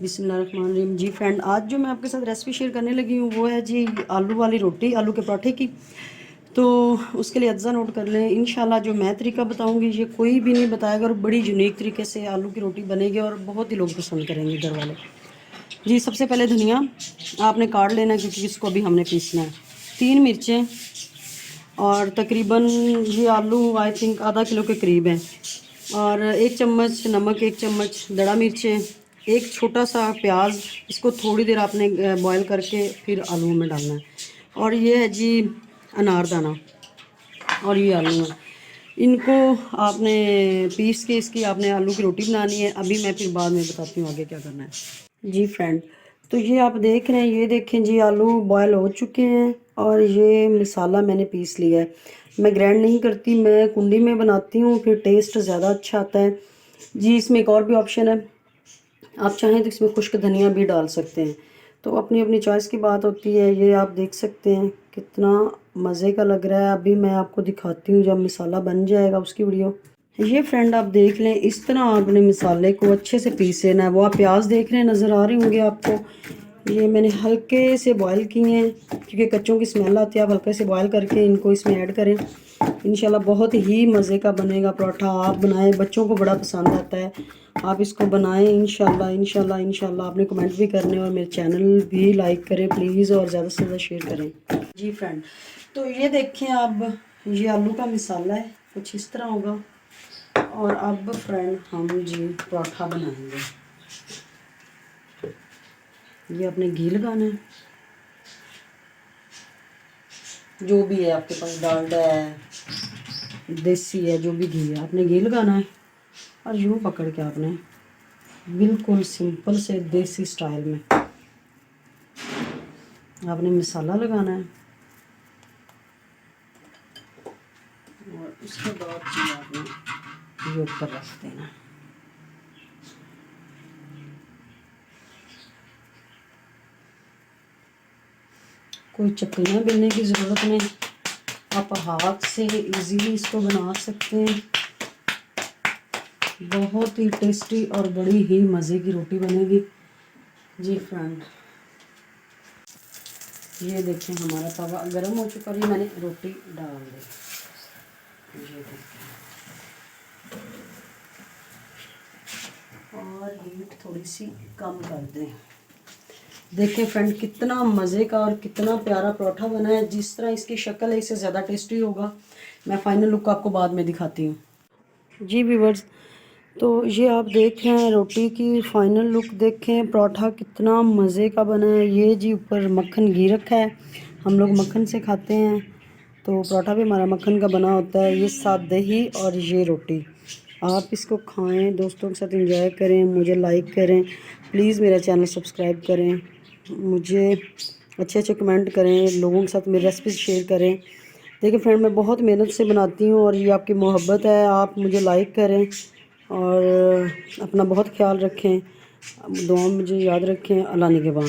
बिस्मिल्लाहिर्रहमानिर्रहीम। जी फ्रेंड, आज जो मैं आपके साथ रेसिपी शेयर करने लगी हूँ वो है जी आलू वाली रोटी, आलू के पराठे की। तो उसके लिए अज्जा नोट कर लें। इंशाल्लाह जो मैं तरीका बताऊँगी ये कोई भी नहीं बताएगा और बड़ी यूनिक तरीके से आलू की रोटी बनेगी और बहुत ही लोग पसंद करेंगे घर वाले। जी सबसे पहले धनिया आपने काट लेना है क्योंकि इसको अभी हमने पीसना है। 3 मिर्चें और तकरीबन ये आलू आई थिंक आधा किलो के करीब हैं। और 1 चम्मच नमक, 1 चम्मच दड़ा मिर्चें, एक छोटा सा प्याज, इसको थोड़ी देर आपने बॉईल करके फिर आलू में डालना है। और ये है जी अनारदाना और ये आलू है। इनको आपने पीस के इसकी आपने आलू की रोटी बनानी है। अभी मैं फिर बाद में बताती हूँ आगे क्या करना है। जी फ्रेंड, तो ये आप देख रहे हैं, ये देखें जी आलू बॉयल हो चुके हैं और ये मसाला मैंने पीस लिया है। मैं ग्राइंड नहीं करती, मैं कुंडी में बनाती हूँ, फिर टेस्ट ज़्यादा अच्छा आता है। जी इसमें एक और भी ऑप्शन है, आप चाहें तो इसमें खुश्क धनिया भी डाल सकते हैं, तो अपनी अपनी चॉइस की बात होती है। ये आप देख सकते हैं कितना मज़े का लग रहा है। अभी मैं आपको दिखाती हूँ जब मसाला बन जाएगा उसकी वीडियो। ये फ्रेंड आप देख लें, इस तरह आपने मसाले को अच्छे से पीस लेना है। वो आप प्याज देख रहे हैं, नज़र आ रहे होंगे आपको। ये मैंने हल्के से बॉयल किए हैं क्योंकि कच्चों की स्मेल आती है। आप हल्के से बॉयल करके इनको इसमें ऐड करें, इंशाल्लाह बहुत ही मज़े का बनेगा पराठा। आप बनाएं, बच्चों को बड़ा पसंद आता है। आप इसको बनाएं इंशाल्लाह इंशाल्लाह इंशाल्लाह। आपने कमेंट भी करने और मेरे चैनल भी लाइक करें प्लीज़ और ज़्यादा से ज़्यादा शेयर करें। जी फ्रेंड, तो ये देखें अब ये आलू का मसाला है, कुछ इस तरह होगा। और अब फ्रेंड हम जी पराठा बनाएंगे। ये आपने घी लगाना है, जो भी है आपके पास, डालडा है, देसी है, जो भी घी है आपने घी लगाना है। और यूँ पकड़ के आपने बिल्कुल सिंपल से देसी स्टाइल में आपने मसाला लगाना है। और उसके बाद जी आपने ये ऊपर रख देना। कोई चक्लियाँ बेलने की ज़रूरत नहीं, आप हाथ से इजीली इसको बना सकते हैं। बहुत ही टेस्टी और बड़ी ही मज़े की रोटी बनेगी। जी फ्रेंड, ये देखें हमारा तवा गर्म हो चुका है, मैंने रोटी डाल दी। ये देखें, और हीट थोड़ी सी कम कर दें। देखें फ्रेंड कितना मज़े का और कितना प्यारा पराठा बना है। जिस तरह इसकी शक्ल है इससे ज़्यादा टेस्टी होगा। मैं फाइनल लुक आपको बाद में दिखाती हूँ। जी व्यूअर्स, तो ये आप देख रहे हैं रोटी की फाइनल लुक। देखें पराठा कितना मज़े का बना है। ये जी ऊपर मक्खन घी रखा है, हम लोग मक्खन से खाते हैं, तो पराठा भी हमारा मक्खन का बना होता है। ये साथ दही और ये रोटी, आप इसको खाएं, दोस्तों के साथ एंजॉय करें, मुझे लाइक करें प्लीज़, मेरा चैनल सब्सक्राइब करें, मुझे अच्छे अच्छे कमेंट करें, लोगों के साथ मेरी रेसिपी शेयर करें। देखिए फ्रेंड, मैं बहुत मेहनत से बनाती हूँ और ये आपकी मोहब्बत है। आप मुझे लाइक करें और अपना बहुत ख्याल रखें, दुआ में मुझे याद रखें। अल्लाह निगहबान।